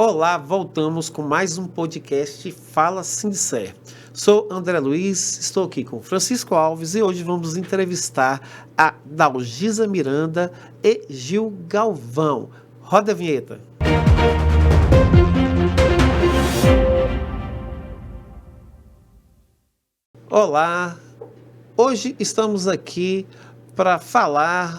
Olá, voltamos com mais um podcast Fala Sindicer. Sou André Luiz, estou aqui com Francisco Alves e hoje vamos entrevistar a Dalgisa Miranda e Gil Galvão. Roda a vinheta. Olá, hoje estamos aqui para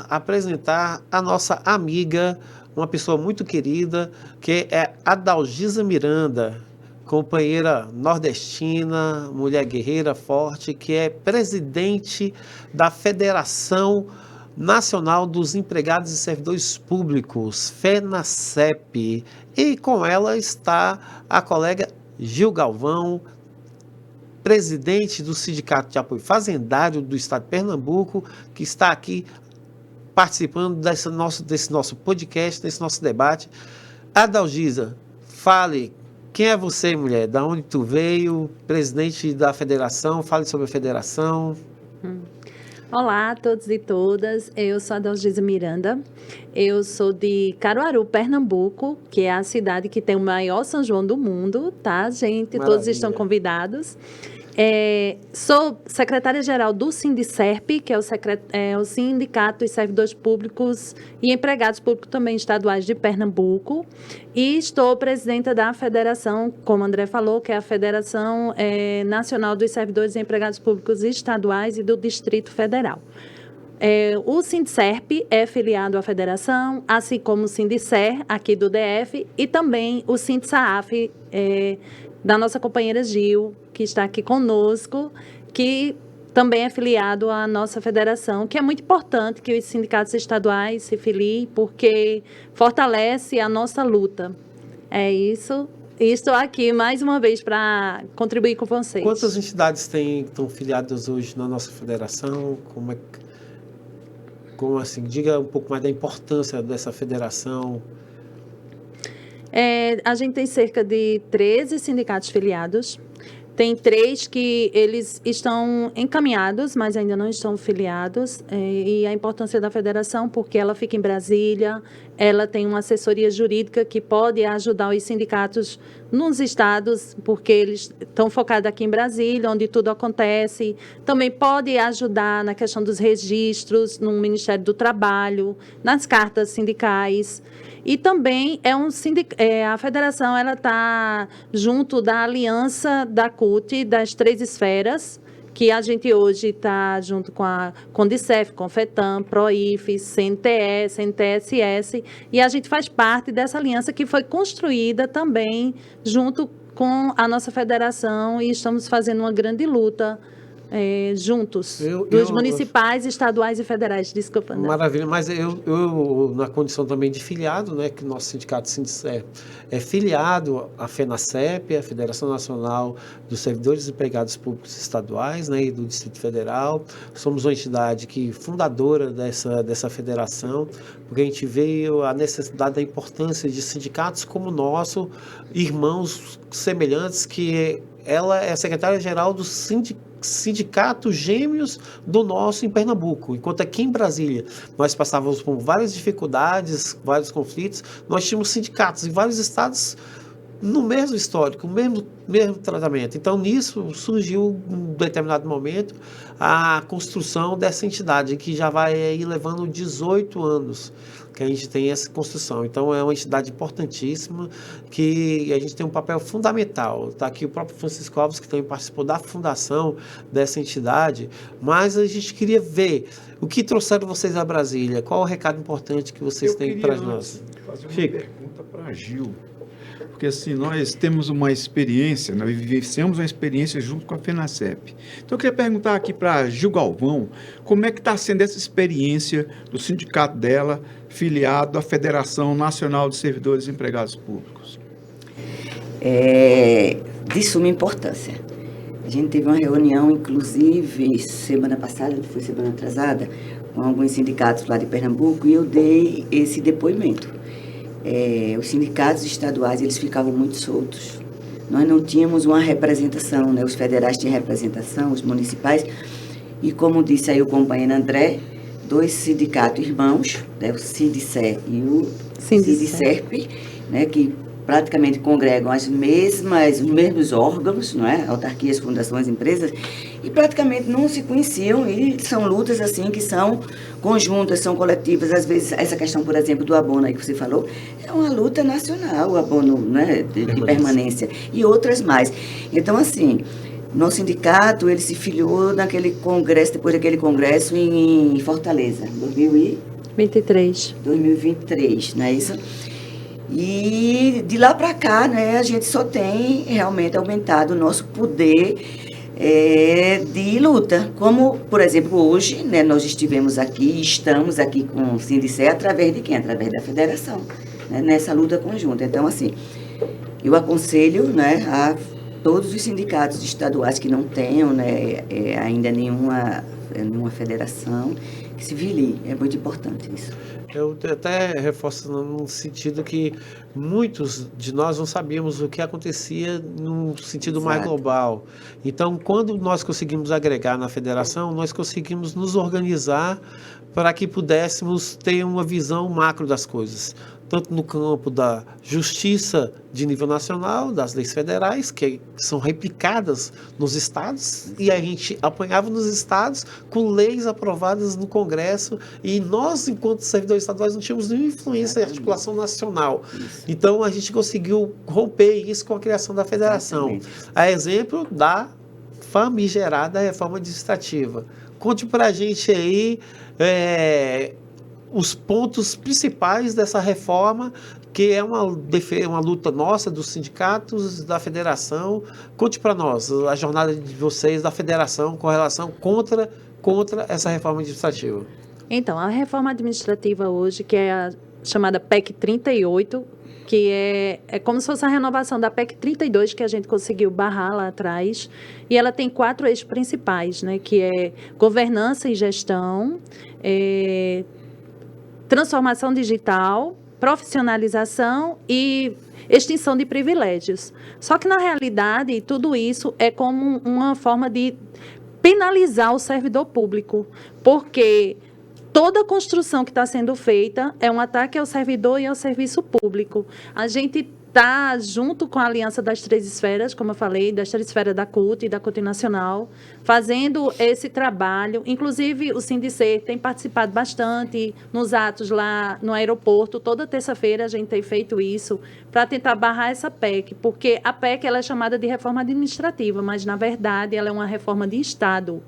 apresentar a nossa amiga, uma pessoa muito querida, que é a Dalgisa Miranda, companheira nordestina, mulher guerreira forte, que é presidente da Federação Nacional dos Empregados e Servidores Públicos, FENASEP. E com ela está a colega Gil Galvão, presidente do Sindicato de Apoio Fazendário do Estado de Pernambuco, que está aqui participando desse nosso podcast, desse nosso debate. Dalgisa, fale, quem é você, mulher? Da onde tu veio? Presidente da federação, fale sobre a federação. Olá a todos e todas, eu sou a Dalgisa Miranda, eu sou de Caruaru, Pernambuco, que é a cidade que tem o maior São João do mundo, tá, gente? Maravilha. Todos estão convidados. Sou secretária-geral do Sindicerp, que é o Sindicato dos Servidores Públicos e Empregados Públicos também estaduais de Pernambuco, e estou presidenta da federação, como o André falou, que é a Federação Nacional dos Servidores e Empregados Públicos Estaduais e do Distrito Federal. O Sindicerp é filiado à federação, assim como o Sindicer, aqui do DF, e também o Sindsaaf, da nossa companheira Gil, que está aqui conosco, que também é filiado à nossa federação, que é muito importante que os sindicatos estaduais se filiem, porque fortalece a nossa luta. É isso. E estou aqui mais uma vez para contribuir com vocês. Quantas entidades estão filiadas hoje na nossa federação? Como assim? Diga um pouco mais da importância dessa federação. A gente tem cerca de 13 sindicatos filiados. Tem 3 que eles estão encaminhados, mas ainda não estão filiados. E a importância da federação, porque ela fica em Brasília, ela tem uma assessoria jurídica que pode ajudar os sindicatos nos estados, porque eles estão focados aqui em Brasília, onde tudo acontece. Também pode ajudar na questão dos registros no Ministério do Trabalho, nas cartas sindicais. E também a federação está junto da aliança da CUT, das 3 esferas, que a gente hoje está junto com a Condicef, Confetam, Proif, CNTE, CNTSS, e a gente faz parte dessa aliança que foi construída também junto com a nossa federação, e estamos fazendo uma grande luta juntos, dos municipais, estaduais e federais. Desculpa, André. Maravilha, mas eu na condição também de filiado, né, que o nosso sindicato Sindicer é filiado à FENASEP, a Federação Nacional dos Servidores e Empregados Públicos Estaduais, né, e do Distrito Federal. Somos uma entidade fundadora dessa federação, porque a gente veio a necessidade da importância de sindicatos como o nosso, irmãos semelhantes, que ela é a secretária-geral do sindicato gêmeos do nosso em Pernambuco, enquanto aqui em Brasília nós passávamos por várias dificuldades, vários conflitos, nós tínhamos sindicatos em vários estados no mesmo histórico, mesmo tratamento. Então, nisso surgiu, em um determinado momento, a construção dessa entidade, que já vai aí levando 18 anos que a gente tem essa construção. Então, é uma entidade importantíssima, que a gente tem um papel fundamental. Está aqui o próprio Francisco Alves, que também participou da fundação dessa entidade, mas a gente queria ver o que trouxeram vocês a Brasília, qual o recado importante que vocês têm para nós. Fazer uma pergunta para a Gil. Porque assim, nós temos uma experiência, nós vivenciamos uma experiência junto com a FENASEP. Então, eu queria perguntar aqui para a Gil Galvão, como é que está sendo essa experiência do sindicato dela, filiado à Federação Nacional de Servidores e Empregados Públicos? De suma importância. A gente teve uma reunião, inclusive, semana passada, não foi semana atrasada, com alguns sindicatos lá de Pernambuco, e eu dei esse depoimento. Os sindicatos estaduais, eles ficavam muito soltos. Nós não tínhamos uma representação, né? Os federais tinham representação, os municipais, e como disse aí o companheiro André, 2 sindicatos irmãos, né? O Sindicer e o Sindicerp, né? Que praticamente congregam os mesmos órgãos, não é? Autarquias, fundações, empresas, e praticamente não se conheciam, e são lutas assim que são conjuntas, são coletivas. Às vezes, essa questão, por exemplo, do abono aí que você falou, é uma luta nacional, o abono, né, de permanência, e outras mais. Então, assim, nosso sindicato, ele se filiou naquele congresso, depois daquele congresso em Fortaleza, 2023, não é isso? E de lá para cá, né, a gente só tem realmente aumentado o nosso poder de luta. Como, por exemplo, hoje, né, nós estamos aqui com o Sindice através de quem? Através da federação, né, nessa luta conjunta. Então, assim, eu aconselho, né, a todos os sindicatos estaduais que não tenham, né, ainda nenhuma federação, que se filie. É muito importante isso. Eu até reforço no sentido que muitos de nós não sabíamos o que acontecia num sentido mais global. Então, quando nós conseguimos agregar na federação, nós conseguimos nos organizar para que pudéssemos ter uma visão macro das coisas, tanto no campo da justiça de nível nacional, das leis federais, que são replicadas nos estados, e a gente apanhava nos estados com leis aprovadas no Congresso, e nós, enquanto servidores estaduais, não tínhamos nenhuma influência em articulação nacional. Então, a gente conseguiu romper isso com a criação da federação. A exemplo da famigerada reforma administrativa. Conte para a gente aí os pontos principais dessa reforma, que é uma luta nossa, dos sindicatos, da federação. Conte para nós a jornada de vocês, da federação, com relação contra essa reforma administrativa. Então, a reforma administrativa hoje, que é a chamada PEC 38, que é como se fosse a renovação da PEC 32, que a gente conseguiu barrar lá atrás, e ela tem 4 eixos principais, né, que é governança e gestão, transformação digital, profissionalização e extinção de privilégios. Só que, na realidade, tudo isso é como uma forma de penalizar o servidor público, porque toda construção que está sendo feita é um ataque ao servidor e ao serviço público. A gente está junto com a Aliança das Três Esferas, como eu falei, das Três Esferas da CUT e da CUT Nacional, fazendo esse trabalho. Inclusive, o Sindice tem participado bastante nos atos lá no aeroporto. Toda terça-feira a gente tem feito isso para tentar barrar essa PEC, porque a PEC ela é chamada de reforma administrativa, mas, na verdade, ela é uma reforma de Estado.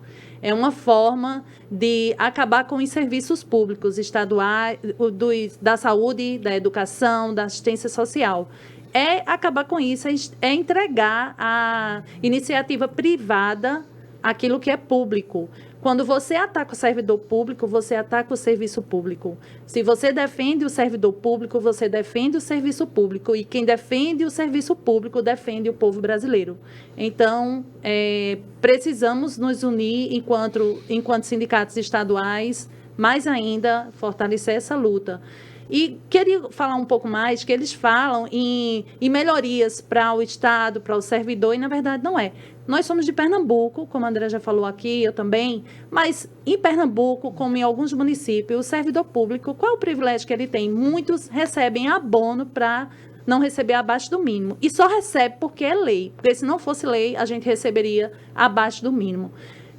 É uma forma de acabar com os serviços públicos estaduais, da saúde, da educação, da assistência social. É acabar com isso, é entregar à iniciativa privada aquilo que é público. Quando você ataca o servidor público, você ataca o serviço público. Se você defende o servidor público, você defende o serviço público. E quem defende o serviço público, defende o povo brasileiro. Então, precisamos nos unir enquanto sindicatos estaduais, mais ainda, fortalecer essa luta. E queria falar um pouco mais, que eles falam em melhorias para o Estado, para o servidor, e, na verdade, não é. Nós somos de Pernambuco, como a André já falou aqui, eu também, mas em Pernambuco, como em alguns municípios, o servidor público, qual é o privilégio que ele tem? Muitos recebem abono para não receber abaixo do mínimo. E só recebe porque é lei, porque se não fosse lei, a gente receberia abaixo do mínimo.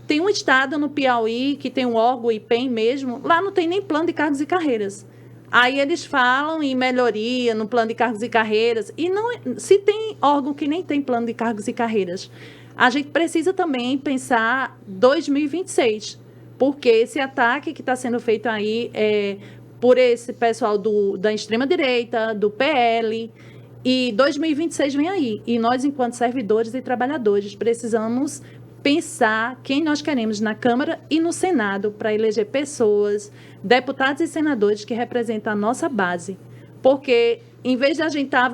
Tem um estado no Piauí que tem um órgão, o IPEM mesmo, lá não tem nem plano de cargos e carreiras. Aí eles falam em melhoria no plano de cargos e carreiras, e não, se tem órgão que nem tem plano de cargos e carreiras, a gente precisa também pensar 2026, porque esse ataque que está sendo feito aí por esse pessoal da extrema-direita, do PL, e 2026 vem aí. E nós, enquanto servidores e trabalhadores, precisamos pensar quem nós queremos na Câmara e no Senado para eleger pessoas, deputados e senadores que representam a nossa base. Porque, em vez de a gente estar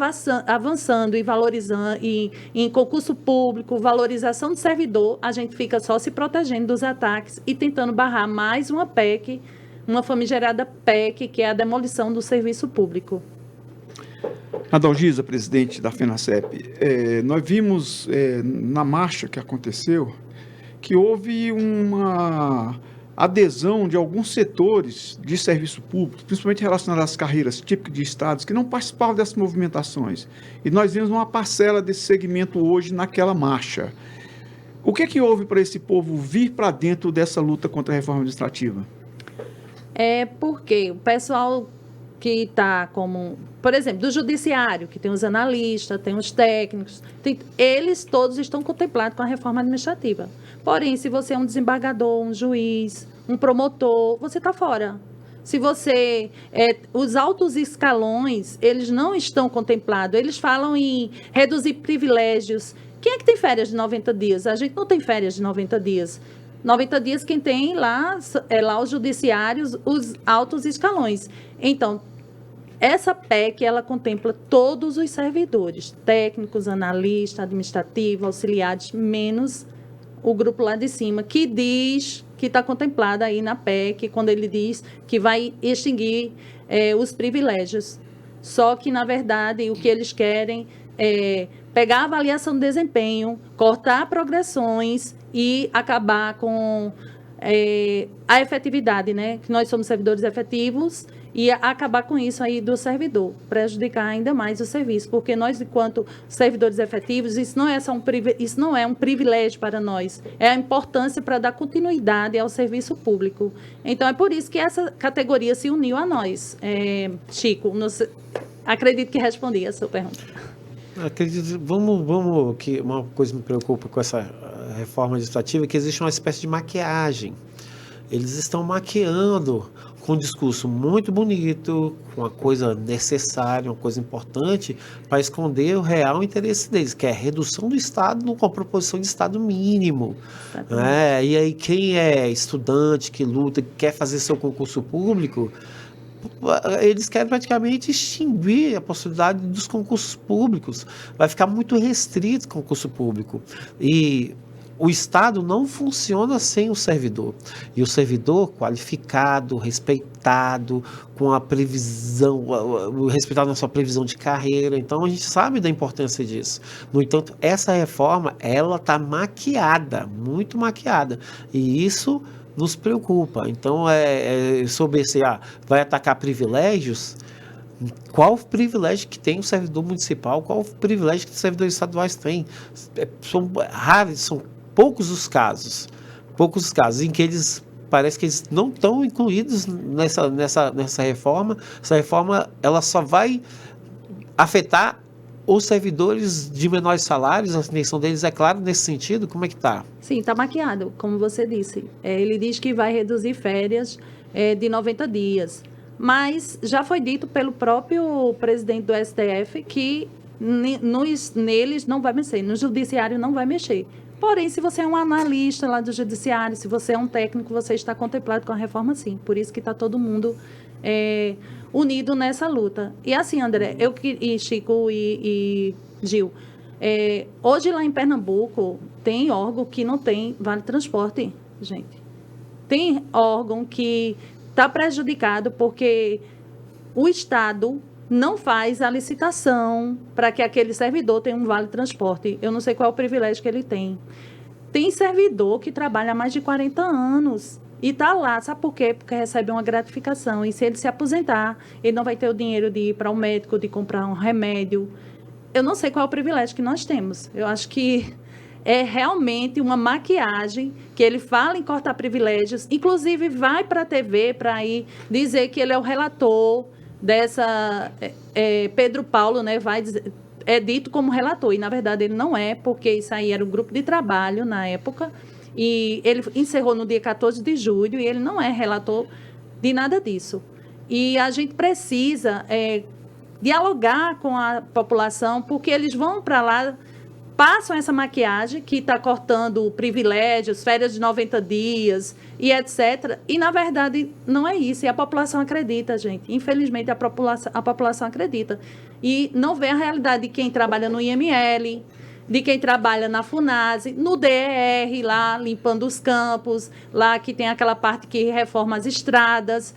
avançando e valorizando em concurso público, valorização do servidor, a gente fica só se protegendo dos ataques e tentando barrar mais uma PEC, uma famigerada PEC, que é a demolição do serviço público. Adalgisa, presidente da FENASEP, nós vimos na marcha que aconteceu que houve uma adesão de alguns setores de serviço público, principalmente relacionados às carreiras típicas de estados, que não participavam dessas movimentações. E nós vimos uma parcela desse segmento hoje naquela marcha. O que é que houve para esse povo vir para dentro dessa luta contra a reforma administrativa? É porque o pessoal que está como, por exemplo, do judiciário, que tem os analistas, tem os técnicos, eles todos estão contemplados com a reforma administrativa. Porém, se você é um desembargador, um juiz, um promotor, você está fora. Se você... os altos escalões, eles não estão contemplados. Eles falam em reduzir privilégios. Quem é que tem férias de 90 dias? A gente não tem férias de 90 dias. 90 dias quem tem lá os judiciários, os altos escalões. Então, essa PEC, ela contempla todos os servidores, técnicos, analistas, administrativos, auxiliares, menos o grupo lá de cima, que diz que está contemplado aí na PEC, quando ele diz que vai extinguir os privilégios. Só que, na verdade, o que eles querem é pegar a avaliação de desempenho, cortar progressões e acabar com a efetividade, né? Que nós somos servidores efetivos e acabar com isso aí do servidor, prejudicar ainda mais o serviço, porque nós, enquanto servidores efetivos, isso não é um privilégio para nós, é a importância para dar continuidade ao serviço público. Então, é por isso que essa categoria se uniu a nós. Chico, acredito que respondi a sua pergunta. Acredito, que uma coisa me preocupa com essa reforma administrativa é que existe uma espécie de maquiagem. Eles estão maquiando com um discurso muito bonito, com uma coisa necessária, uma coisa importante, para esconder o real interesse deles, que é a redução do Estado com a proposição de Estado mínimo. E aí quem é estudante, que luta, que quer fazer seu concurso público, eles querem praticamente extinguir a possibilidade dos concursos públicos. Vai ficar muito restrito o concurso público. E o Estado não funciona sem o servidor. E o servidor qualificado, respeitado, com a previsão, respeitado na sua previsão de carreira. Então, a gente sabe da importância disso. No entanto, essa reforma, ela está maquiada, muito maquiada. E isso nos preocupa. Então, sobre esse, vai atacar privilégios. Qual o privilégio que tem o servidor municipal? Qual o privilégio que os servidores estaduais têm? São raros, são poucos os casos em que parece que eles não estão incluídos nessa reforma. Essa reforma, ela só vai afetar os servidores de menores salários, a intenção deles é claro nesse sentido. Como é que está? Sim, está maquiado, como você disse. Ele diz que vai reduzir férias de 90 dias. Mas já foi dito pelo próprio presidente do STF que neles não vai mexer, no judiciário não vai mexer. Porém, se você é um analista lá do judiciário, se você é um técnico, você está contemplado com a reforma, sim. Por isso que está todo mundo unido nessa luta. E assim, André, e Chico e Gil, hoje lá em Pernambuco tem órgão que não tem vale transporte, gente. Tem órgão que está prejudicado porque o Estado não faz a licitação para que aquele servidor tenha um vale-transporte. Eu não sei qual é o privilégio que ele tem. Tem servidor que trabalha há mais de 40 anos e está lá, sabe por quê? Porque recebe uma gratificação. E se ele se aposentar, ele não vai ter o dinheiro de ir para um médico, de comprar um remédio. Eu não sei qual é o privilégio que nós temos. Eu acho que é realmente uma maquiagem, que ele fala em cortar privilégios, inclusive vai para a TV para ir dizer que ele é o relator dessa... Pedro Paulo, né, é dito como relator, e na verdade ele não é, porque isso aí era um grupo de trabalho na época, e ele encerrou no dia 14 de julho, e ele não é relator de nada disso. E a gente precisa dialogar com a população, porque eles vão para lá, passam essa maquiagem que está cortando privilégios, férias de 90 dias e etc. E, na verdade, não é isso. E a população acredita, gente. Infelizmente, a população acredita. E não vê a realidade de quem trabalha no IML, de quem trabalha na FUNASE, no DER, lá limpando os campos, lá que tem aquela parte que reforma as estradas.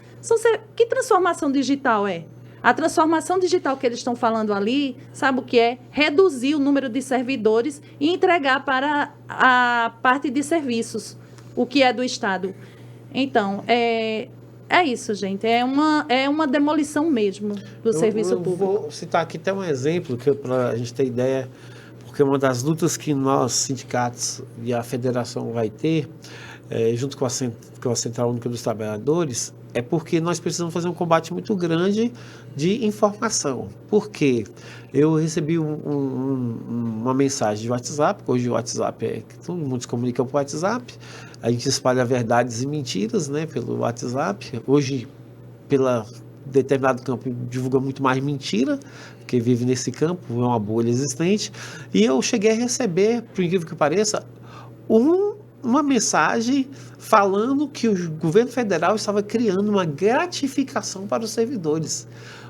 Que transformação digital é? A transformação digital que eles estão falando ali, sabe o que é? Reduzir o número de servidores e entregar para a parte de serviços, o que é do Estado. Então, é isso, gente. É uma demolição mesmo do serviço eu público. Vou citar aqui até um exemplo, para a gente ter ideia, porque uma das lutas que nós, sindicatos e a federação vai ter, junto com a Central Única dos Trabalhadores, é porque nós precisamos fazer um combate muito grande de informação. Por quê? Eu recebi uma mensagem de WhatsApp, hoje o WhatsApp todo mundo se comunica por WhatsApp, a gente espalha verdades e mentiras, né, pelo WhatsApp. Hoje, pela determinado campo, divulga muito mais mentira, porque vive nesse campo, é uma bolha existente. E eu cheguei a receber, por incrível que pareça, uma mensagem falando que o governo federal estava criando uma gratificação para os servidores.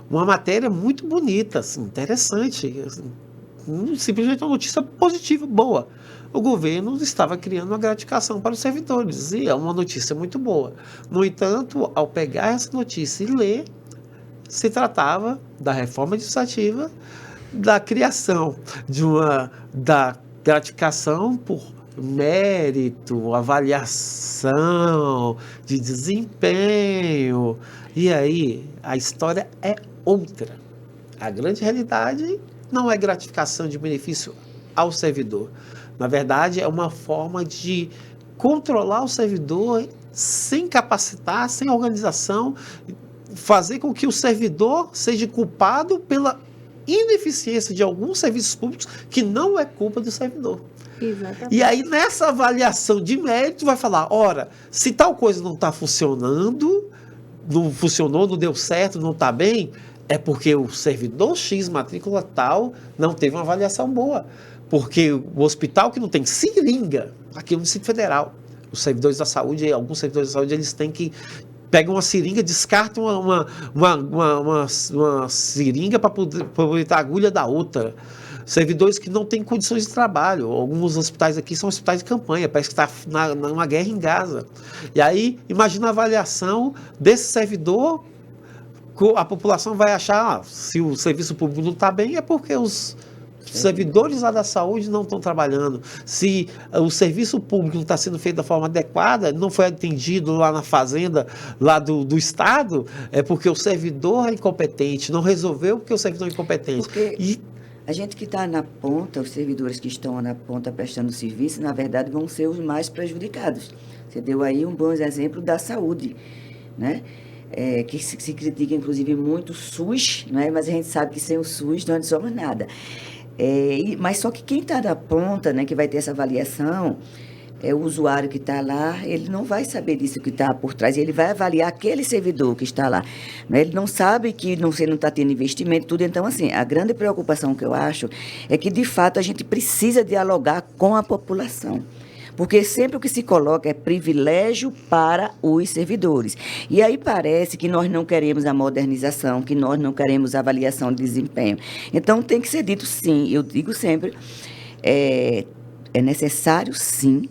Uma matéria muito bonita, assim, interessante, assim, simplesmente uma notícia positiva, boa. O governo estava criando uma gratificação para os servidores, e é uma notícia muito boa. No entanto, ao pegar essa notícia e ler, se tratava da reforma administrativa, da criação da gratificação por mérito, avaliação de desempenho. E aí a história é outra. A grande realidade não é gratificação de benefício ao servidor. Na verdade, é uma forma de controlar o servidor sem capacitar, sem organização, fazer com que o servidor seja culpado pela ineficiência de alguns serviços públicos que não é culpa do servidor. Exatamente. E aí, nessa avaliação de mérito, vai falar, ora, se tal coisa não está funcionando, não funcionou, não deu certo, não está bem, é porque o servidor X, matrícula tal, não teve uma avaliação boa. Porque o hospital que não tem seringa, aqui no Distrito Federal, os servidores da saúde, alguns servidores da saúde, eles têm que pegam uma seringa, descartam uma seringa para poder aproveitar a agulha da outra. Servidores que não têm condições de trabalho. Alguns hospitais aqui são hospitais de campanha, parece que está numa guerra em Gaza. E aí, imagina a avaliação desse servidor, a população vai achar, se o serviço público não está bem, é porque os servidores lá da saúde não estão trabalhando. Se o serviço público não está sendo feito da forma adequada, não foi atendido lá na fazenda, lá do Estado, é porque o servidor é incompetente, não resolveu porque o servidor é incompetente. A gente que está na ponta, os servidores que estão na ponta prestando serviço, na verdade, vão ser os mais prejudicados. Você deu aí um bom exemplo da saúde, né? Que se critica, inclusive, muito o SUS, né? Mas a gente sabe que sem o SUS não somos nada. Mas só que quem está na ponta, né, que vai ter essa avaliação, o usuário que está lá, ele não vai saber disso que está por trás, ele vai avaliar aquele servidor que está lá. Né? Ele não sabe que você não está tendo investimento, tudo. Então, assim, a grande preocupação que eu acho é que, de fato, a gente precisa dialogar com a população. Porque sempre o que se coloca é privilégio para os servidores. E aí parece que nós não queremos a modernização, que nós não queremos a avaliação de desempenho. Então, tem que ser dito sim, eu digo sempre, é necessário sim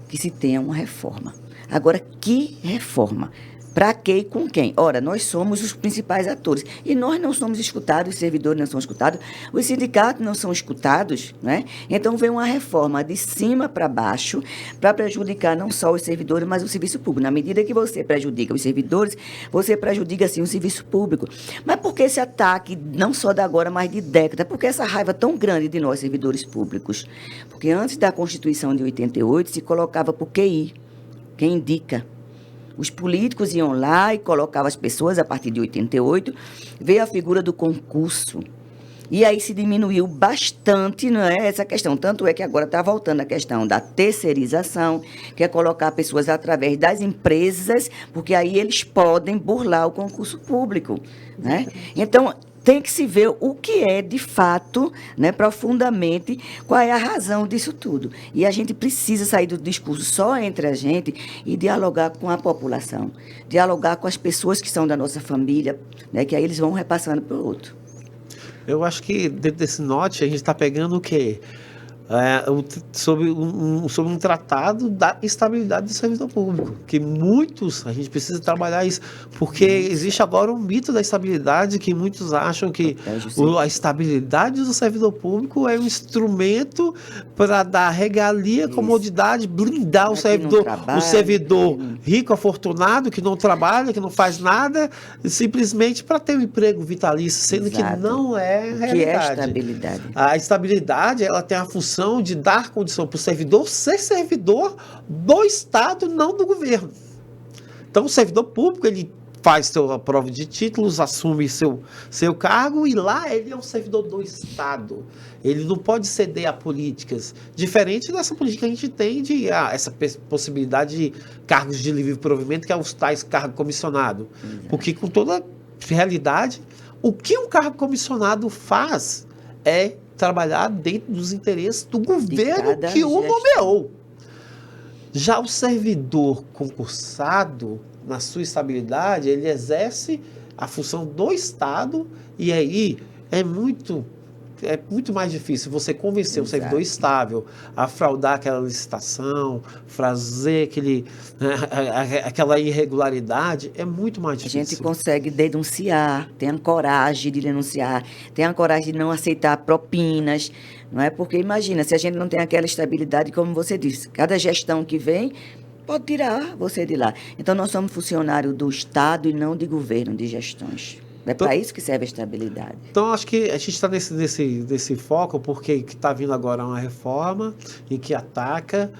que se tenha uma reforma. Agora, que reforma? Para quê e com quem? Ora, nós somos os principais atores. E nós não somos escutados, os servidores não são escutados, os sindicatos não são escutados, né? Então, vem uma reforma de cima para baixo para prejudicar não só os servidores, mas o serviço público. Na medida que você prejudica os servidores, você prejudica, sim, o serviço público. Mas por que esse ataque, não só de agora, mas de décadas? Por que essa raiva tão grande de nós, servidores públicos? Porque antes da Constituição de 88, se colocava por QI, quem indica. Os políticos iam lá e colocavam as pessoas, a partir de 88, veio a figura do concurso. E aí se diminuiu bastante, não é, essa questão. Tanto é que agora está voltando a questão da terceirização, que é colocar pessoas através das empresas, porque aí eles podem burlar o concurso público. Né? Então, tem que se ver o que é, de fato, né, profundamente, qual é a razão disso tudo. E a gente precisa sair do discurso só entre a gente e dialogar com a população, dialogar com as pessoas que são da nossa família, né, que aí eles vão repassando para o outro. Eu acho que dentro desse norte a gente está pegando o quê? sobre um tratado da estabilidade do servidor público, que a gente precisa trabalhar isso, porque existe agora um mito da estabilidade, que muitos acham que a estabilidade do servidor público é um instrumento para dar regalia, comodidade, blindar o servidor rico, afortunado, que não trabalha, que não faz nada, simplesmente para ter um emprego vitalício, sendo que não é a realidade. Que é a estabilidade. A estabilidade, ela tem a função de dar condição para o servidor ser servidor do Estado, não do governo. Então, o servidor público, ele faz a prova de títulos, assume seu cargo e lá ele é um servidor do Estado. Ele não pode ceder a políticas. Diferente dessa política que a gente tem de essa possibilidade de cargos de livre provimento, que é os tais cargos comissionados. Porque, com toda realidade, o que um cargo comissionado faz é trabalhar dentro dos interesses do governo que o nomeou. Já o servidor concursado, na sua estabilidade, ele exerce a função do Estado e aí é muito mais difícil você convencer um servidor estável a fraudar aquela licitação, fazer aquela irregularidade, é muito mais difícil. A gente consegue denunciar, tem a coragem de denunciar, tem a coragem de não aceitar propinas, não é? Porque imagina, se a gente não tem aquela estabilidade, como você disse, cada gestão que vem pode tirar você de lá. Então, nós somos funcionários do Estado e não de governo, de gestões. É para isso que serve a estabilidade. Então, acho que a gente está nesse foco porque está vindo agora uma reforma em que ataca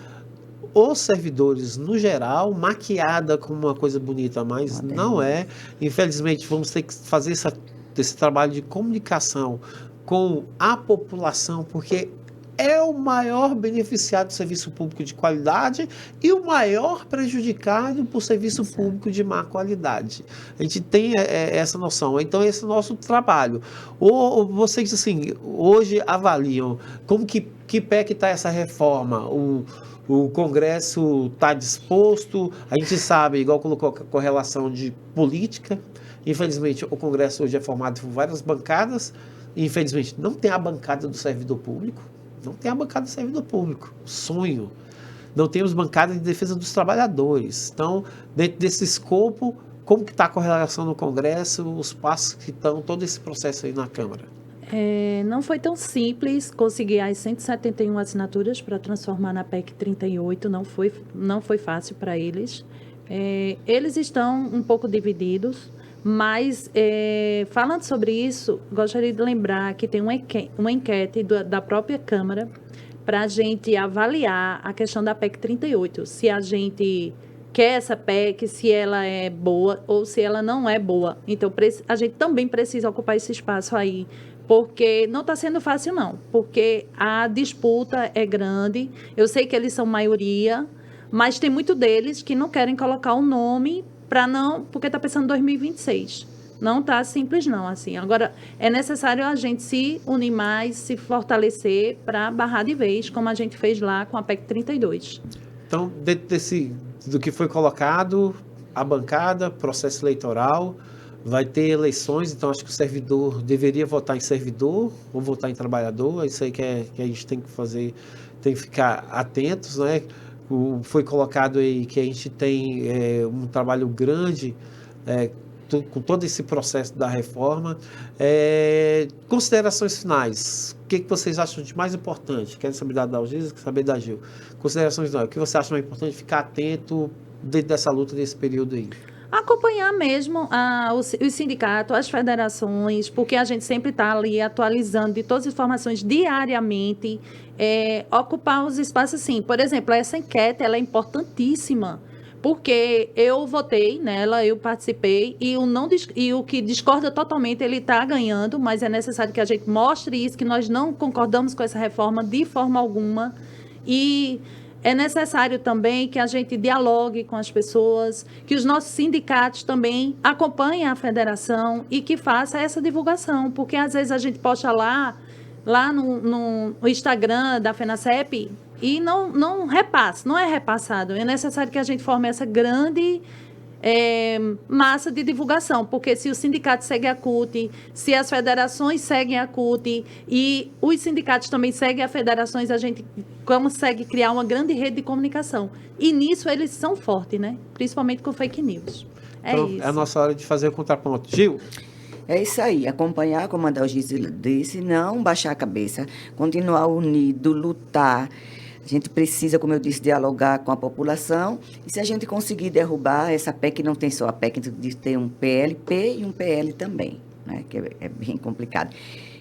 os servidores no geral, maquiada como uma coisa bonita, mas não é. Infelizmente, vamos ter que fazer esse trabalho de comunicação com a população, porque é o maior beneficiado do serviço público de qualidade e o maior prejudicado por serviço público de má qualidade. A gente tem essa noção. Então, esse é o nosso trabalho. Ou vocês, assim, hoje avaliam como que pé que está essa reforma? O Congresso está disposto? A gente sabe, igual colocou a correlação de política. Infelizmente, o Congresso hoje é formado por várias bancadas. E, infelizmente, não tem a bancada do servidor público. Não tem a bancada do servidor público. Sonho. Não temos bancada de defesa dos trabalhadores. Então, dentro desse escopo, como que está a correlação no Congresso, os passos que estão, todo esse processo aí na Câmara? Não foi tão simples conseguir as 171 assinaturas para transformar na PEC 38, não foi fácil para eles. Eles estão um pouco divididos, mas, falando sobre isso, gostaria de lembrar que tem uma enquete da própria Câmara para a gente avaliar a questão da PEC 38, se a gente quer essa PEC, se ela é boa ou se ela não é boa. Então, a gente também precisa ocupar esse espaço aí, porque não está sendo fácil, não, porque a disputa é grande. Eu sei que eles são maioria, mas tem muito deles que não querem colocar o nome porque está pensando em 2026. Não está simples, não. Assim. Agora, é necessário a gente se unir mais, se fortalecer para barrar de vez, como a gente fez lá com a PEC 32. Então, dentro do que foi colocado, a bancada, processo eleitoral, vai ter eleições, então acho que o servidor deveria votar em servidor ou votar em trabalhador. É isso aí que a gente tem que fazer, tem que ficar atentos, né? Foi colocado aí que a gente tem um trabalho grande com todo esse processo da reforma. Considerações finais. O que vocês acham de mais importante? Quero saber da Dalgisa, quero saber da Gil. Considerações finais. O que você acha mais importante? Ficar atento dentro dessa luta, desse período aí. Acompanhar mesmo os sindicatos, as federações, porque a gente sempre está ali atualizando de todas as informações diariamente, ocupar os espaços assim. Por exemplo, essa enquete ela é importantíssima, porque eu votei nela, eu participei, e o que discorda totalmente, ele está ganhando, mas é necessário que a gente mostre isso, que nós não concordamos com essa reforma de forma alguma, e é necessário também que a gente dialogue com as pessoas, que os nossos sindicatos também acompanhem a federação e que faça essa divulgação, porque às vezes a gente posta lá no Instagram da FENASSEP e não repassa, não é repassado. É necessário que a gente forme essa grande massa de divulgação, porque se o sindicato segue a CUT, se as federações seguem a CUT e os sindicatos também seguem as federações, a gente consegue criar uma grande rede de comunicação. E nisso eles são fortes, né? Principalmente com fake news. Então, Isso. é a nossa hora de fazer o contraponto. Gil? É isso aí, acompanhar, como a Dalgise disse, não baixar a cabeça, continuar unido, lutar. A gente precisa, como eu disse, dialogar com a população. E se a gente conseguir derrubar essa PEC, não tem só a PEC de ter um PLP e um PL também, né, que é bem complicado.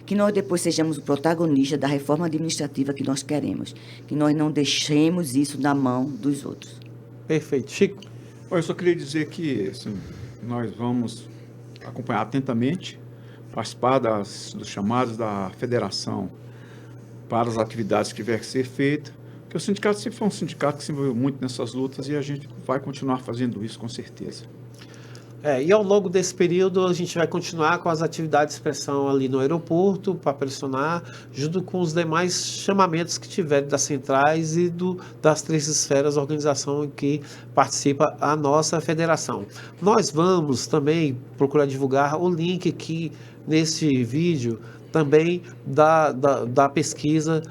Que nós depois sejamos o protagonista da reforma administrativa que nós queremos. Que nós não deixemos isso na mão dos outros. Perfeito. Chico? Eu só queria dizer que assim, nós vamos acompanhar atentamente, participar dos chamados da federação para as atividades que tiver que ser feita, porque o sindicato sempre foi um sindicato que se envolveu muito nessas lutas e a gente vai continuar fazendo isso com certeza. E ao longo desse período a gente vai continuar com as atividades de expressão ali no aeroporto para pressionar, junto com os demais chamamentos que tiverem das centrais e das 3 esferas, a organização em que participa a nossa federação. Nós vamos também procurar divulgar o link aqui nesse vídeo também da pesquisa,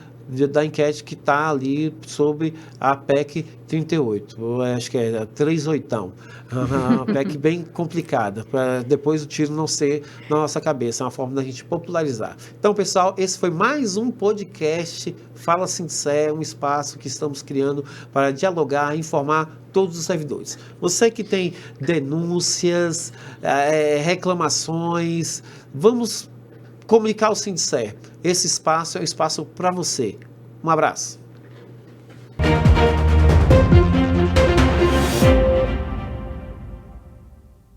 da enquete que está ali sobre a PEC 38, eu acho que é 38, uma PEC bem complicada, para depois o tiro não ser na nossa cabeça, é uma forma da gente popularizar. Então, pessoal, esse foi mais um podcast Fala Sincé, um espaço que estamos criando para dialogar, informar todos os servidores. Você que tem denúncias, reclamações, vamos comunicar o Sindicé. Esse espaço é um espaço para você. Um abraço.